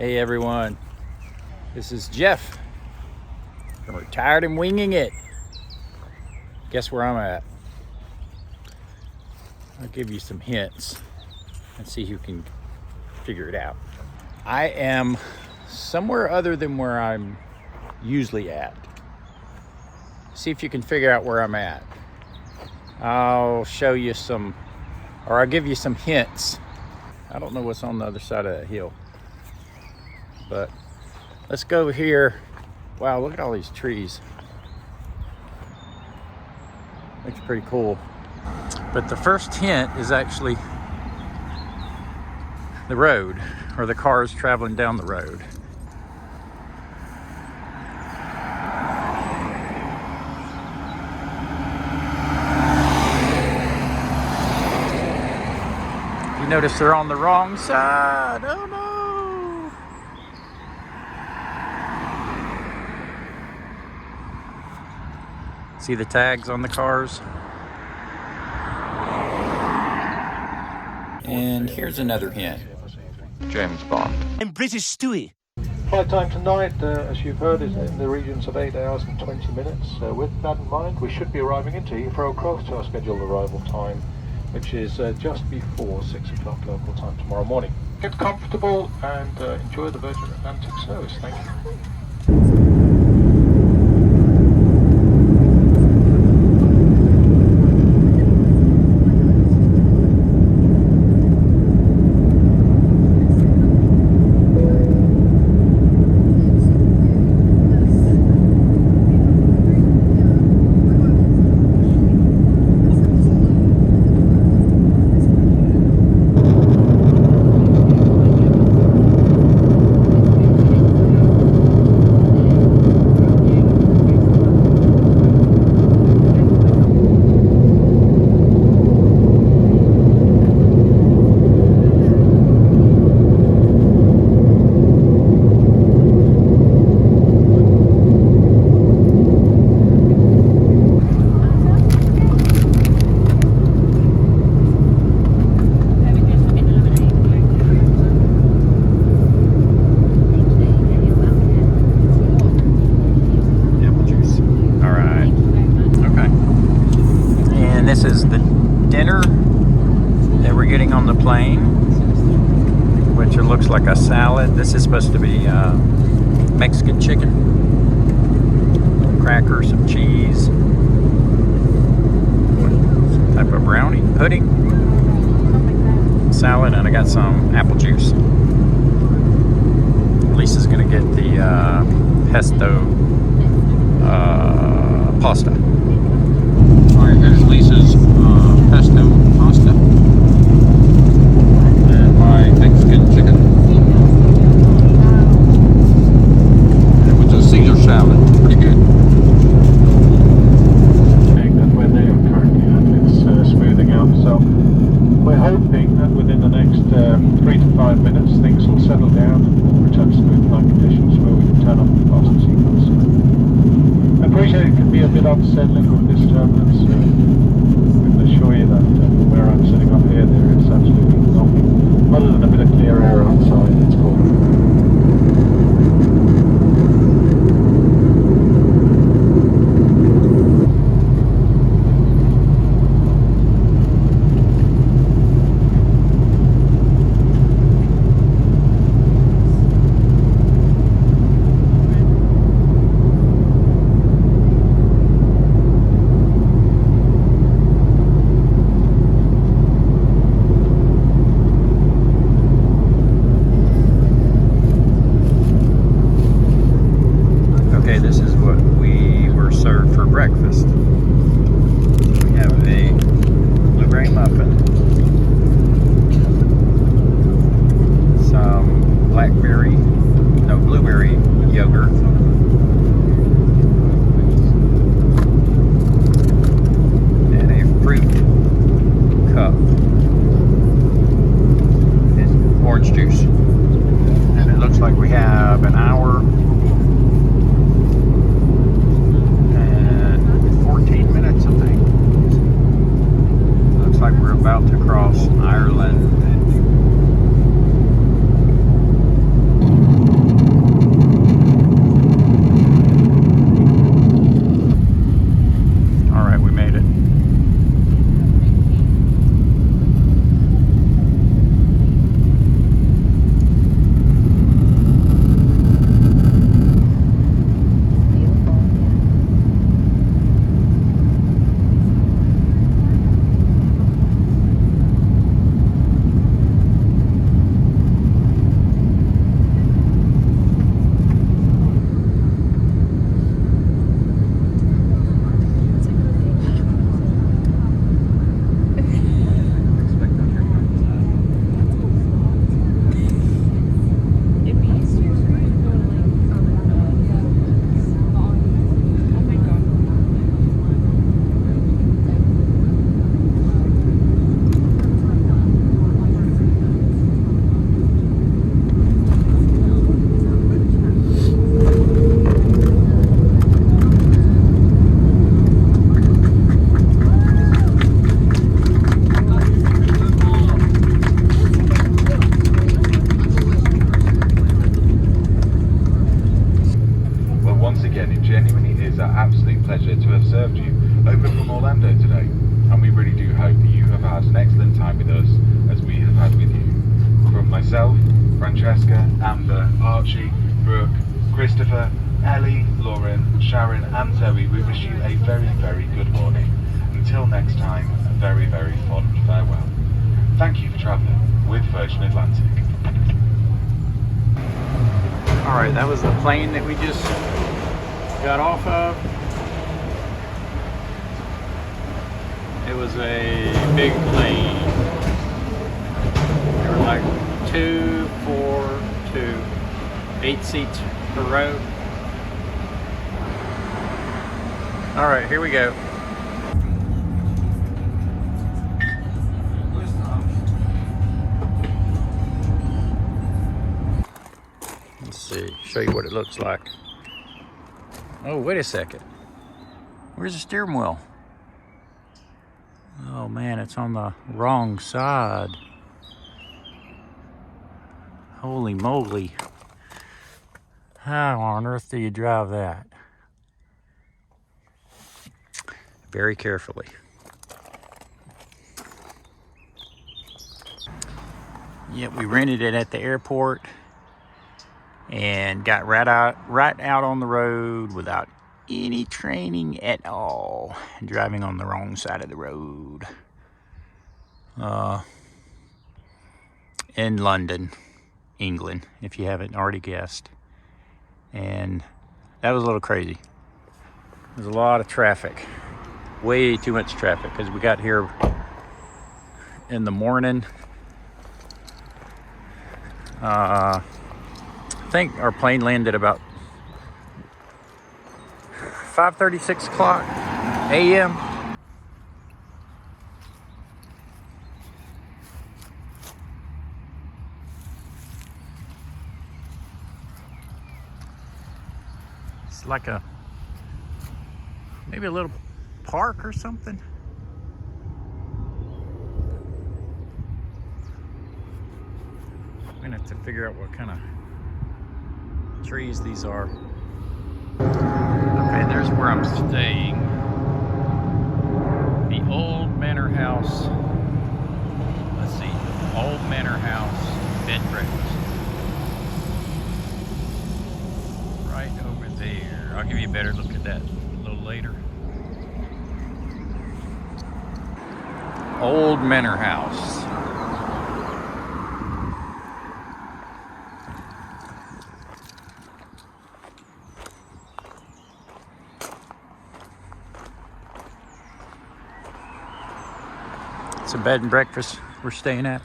Hey everyone, this is Jeff from Retired and Winging It. Guess where I'm at? I'll give you some hints and see who can figure it out. I am somewhere other than where I'm usually at. See if you can figure out where I'm at. I'll show you some, or I'll give you some hints. I don't know what's on the other side of that hill. But let's go over here. Wow, look at all these trees. Looks pretty cool. But the first hint is actually the road, or the cars traveling down the road. You notice they're on the wrong side. Oh no! See the tags on the cars? And here's another hint. James Bond. I'm British Stewie. Flight time tonight, as you've heard, is in the regions of 8 hours and 20 minutes. With that in mind, we should be arriving into Heathrow close to our scheduled arrival time, which is just before 6 o'clock local time tomorrow morning. Get comfortable and enjoy the Virgin Atlantic service. Thank you. This is the dinner that we're getting on the plane, which it looks like a salad. This is supposed to be Mexican chicken, crackers, some cheese, some type of brownie, pudding, salad, and I got some apple juice. Lisa's gonna get the pesto pasta. Alright, there's Lisa's pesto pasta and my Mexican chicken. And with a Caesar salad, pretty good. That where they are currently at, it's smoothing out. So we're hoping that within the next 3 to 5 minutes things will settle down and return to smooth flight conditions where we can turn off the fasten sequence. I appreciate it can be a bit unsettling with this turbulence. I can assure you that where I'm sitting up here, there is absolutely nothing other than a bit of clear air outside. It's cool. This is what we were served for breakfast. We have a blueberry muffin, some blueberry yogurt, and a fruit cup and orange juice. And it looks like we have an hour 14 minutes, I think. Looks like we're about to cross Ireland. our absolute pleasure to have served you over from Orlando today, and we really do hope that you have had an excellent time with us as we have had with you. From myself, Francesca, Amber, Archie, Brooke, Christopher, Ellie, Lauren, Sharon and Zoe, we wish you a very, very good morning. Until next time, a very, very fond farewell. Thank you for travelling with Virgin Atlantic. Alright, that was the plane that we just got off of. It was a big plane. There were like 2, 4, 2, 8 seats per row. Alright, here we go. Let's see, show you what it looks like. Oh, wait a second. Where's the steering wheel? Oh man, it's on the wrong side. Holy moly. How on earth do you drive that? Very carefully. Yep, we rented it at the airport and got right out on the road without any training at all, driving on the wrong side of the road in London, England, if you haven't already guessed. And that was a little crazy. There's a lot of traffic, way too much traffic, because we got here in the morning. I think our plane landed about 5:30, 6 o'clock a.m. It's like maybe a little park or something. I'm gonna have to figure out what kind of trees these are. Okay, there's where I'm staying. The old Manor House. Let's see, old Manor House bed and breakfast. Right over there. I'll give you a better look at that a little later. Old Manor House. It's a bed and breakfast we're staying at.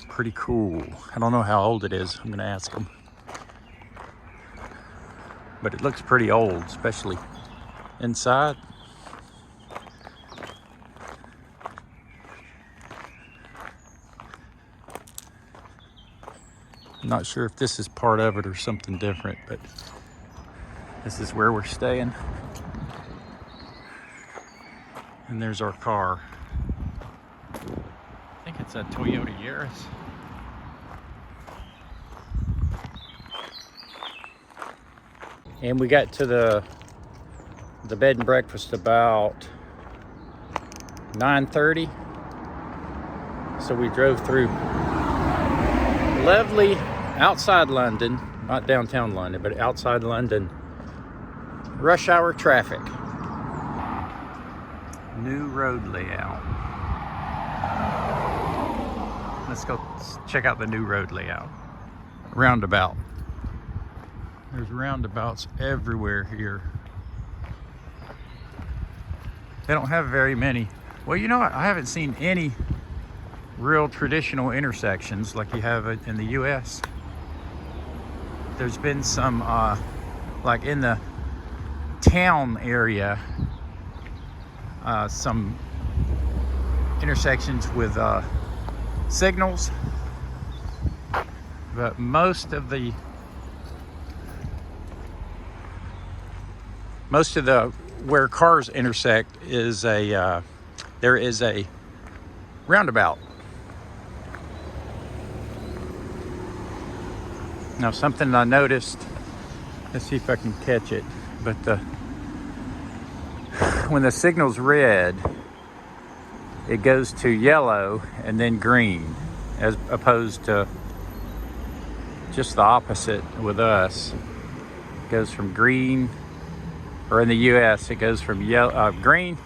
Pretty cool. I don't know how old it is. I'm gonna ask them. But it looks pretty old, especially inside. I'm not sure if this is part of it or something different, but this is where we're staying. And there's our car. I think it's a Toyota Yaris. And we got to the bed and breakfast about 9:30. So we drove through lovely outside London, not downtown London, but outside London, rush hour traffic. New road layout. Let's go check out the new road layout. Roundabout. There's roundabouts everywhere here. They don't have very many. Well, you know what? I haven't seen any real traditional intersections like you have in the US. There's been some, like in the town area, some intersections with signals, but most of the where cars intersect is there is a roundabout. Now something I noticed, let's see if I can catch it. but when the signal's red, it goes to yellow and then green, as opposed to just the opposite with us. It goes from green, or in the US, it goes from green.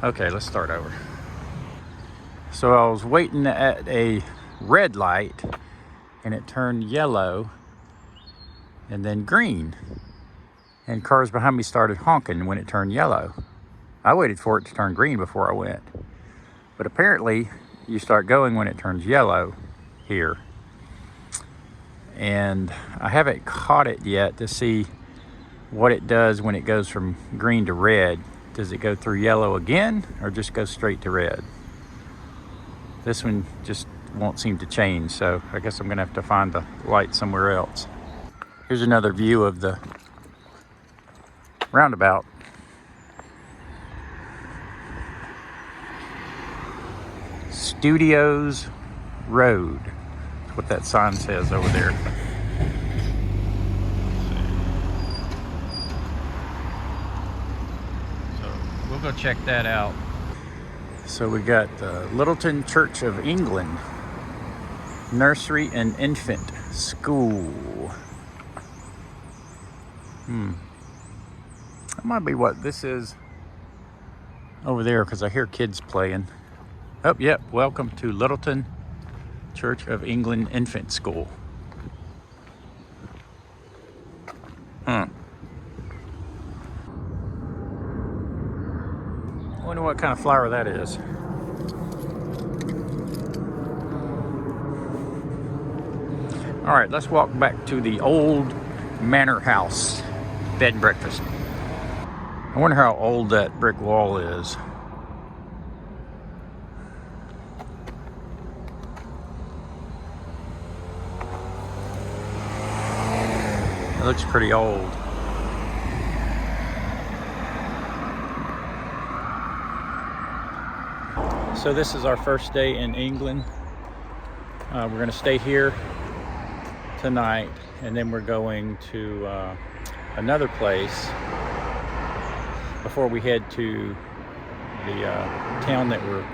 Okay, let's start over. So I was waiting at a red light and it turned yellow and then green. And cars behind me started honking when it turned yellow. I waited for it to turn green before I went. But apparently you start going when it turns yellow here. And I haven't caught it yet to see what it does when it goes from green to red. Does it go through yellow again or just go straight to red? This one just won't seem to change, so I guess I'm gonna have to find the light somewhere else. Here's another view of the roundabout. Studios Road. That's what that sign says over there. So we'll go check that out. So we got the Littleton Church of England Nursery and Infant School. That might be what this is over there, because I hear kids playing. Oh, yep. Welcome to Littleton Church of England Infant School. I wonder what kind of flower that is. All right, let's walk back to the old Manor House bed and breakfast. I wonder how old that brick wall is. It looks pretty old. So this is our first day in England. We're gonna stay here tonight, and then we're going to another place before we head to the town that we're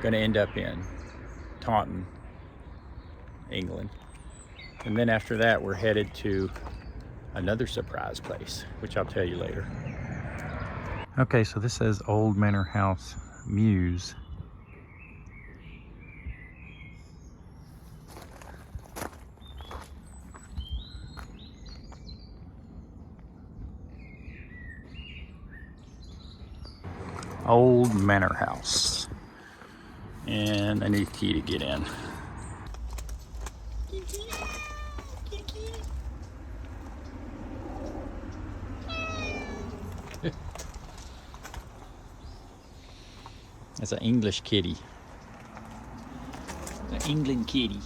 gonna end up in, Taunton, England. And then after that, we're headed to another surprise place, which I'll tell you later. Okay, so this says Old Manor House Mews. Old Manor House. And I need a key to get in. That's an English kitty. An England kitty.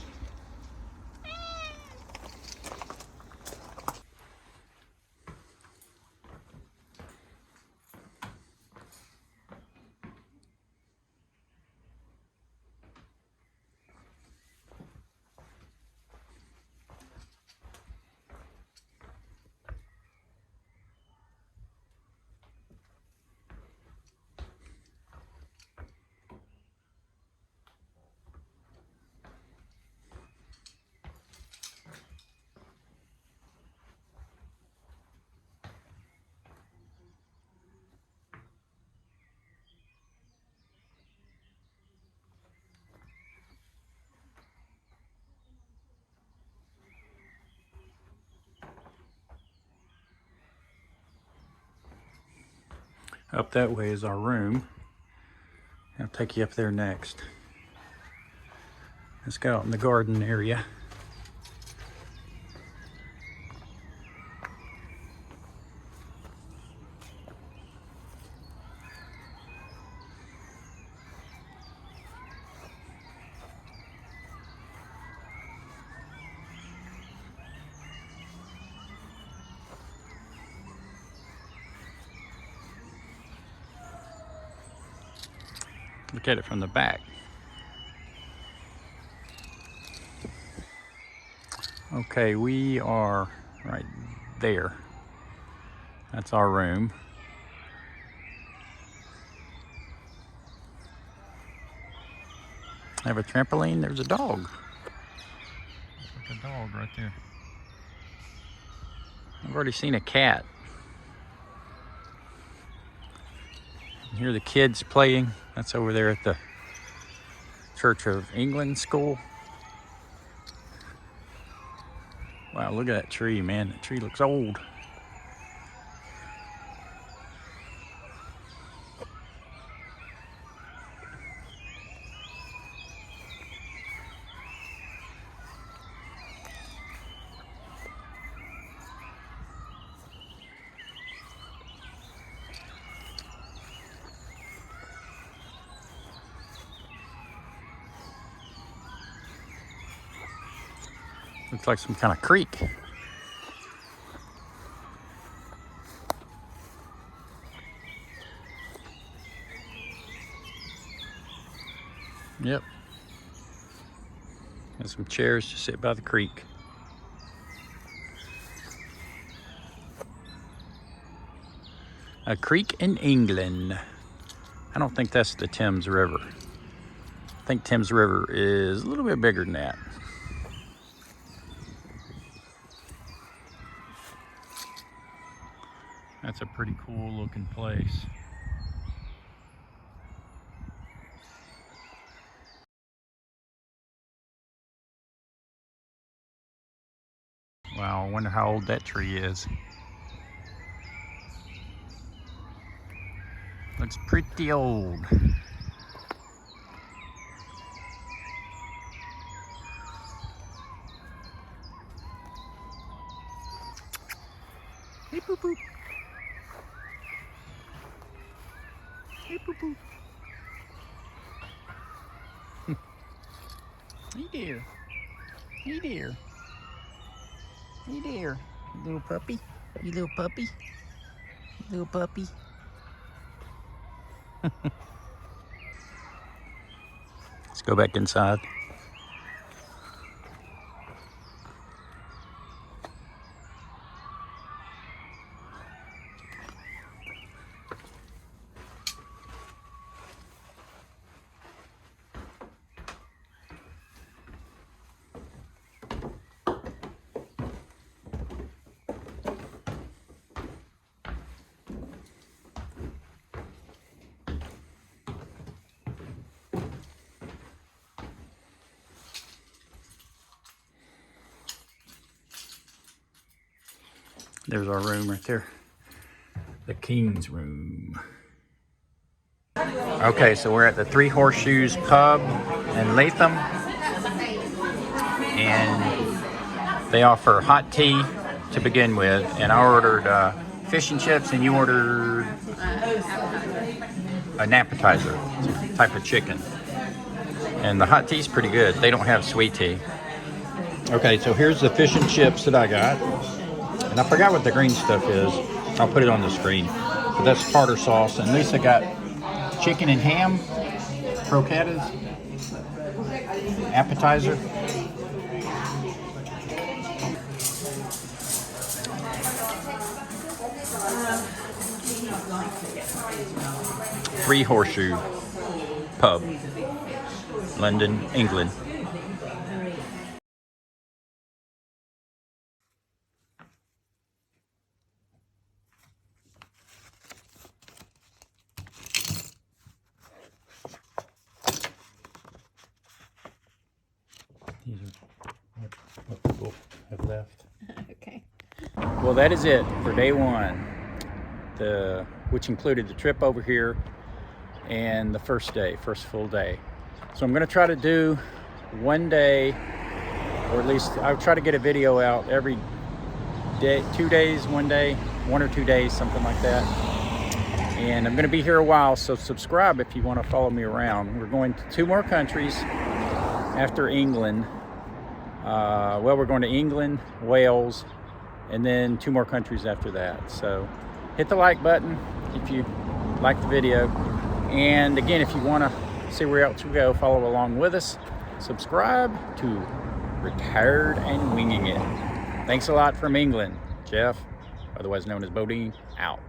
Up that way is our room. I'll take you up there next. Let's go out in the garden area. Look at it from the back. Okay, we are right there. That's our room. I have a trampoline. There's a dog. Looks like a dog right there. I've already seen a cat. You hear the kids playing. That's over there at the Church of England school. Wow, look at that tree, man. That tree looks old. Looks like some kind of creek. Yep. And some chairs to sit by the creek. A creek in England. I don't think that's the Thames River. I think Thames River is a little bit bigger than that. That's a pretty cool looking place. Wow, I wonder how old that tree is. Looks pretty old. Hey, boop boop. Hey, boop boop. Hey there. Hey there. Hey there, you little puppy. You little puppy. You little puppy. Let's go back inside. There's our room right there. The King's room. Okay, so we're at the Three Horseshoes Pub in Laleham. And they offer hot tea to begin with. And I ordered fish and chips, and you ordered an appetizer, type of chicken. And the hot tea's pretty good. They don't have sweet tea. Okay, so here's the fish and chips that I got. And I forgot what the green stuff is. I'll put it on the screen. But that's tartar sauce. And Lisa got chicken and ham, croquettes, appetizer. Three Horseshoes Pub, London, England. These are what people have left. Okay. Well, that is it for day one, which included the trip over here and the first full day. So I'm going to try to do one day, or at least I'll try to get a video out every day, 2 days, 1 day, 1 or 2 days, something like that. And I'm going to be here a while, so subscribe if you want to follow me around. We're going to 2 more countries after England. Well, we're going to England, Wales, and then 2 more countries after that. So hit the like button if you like the video. And again, if you want to see where else we go, follow along with us. Subscribe to Retired and Winging It. Thanks a lot from England, Jeff. otherwise known as Bodine, out.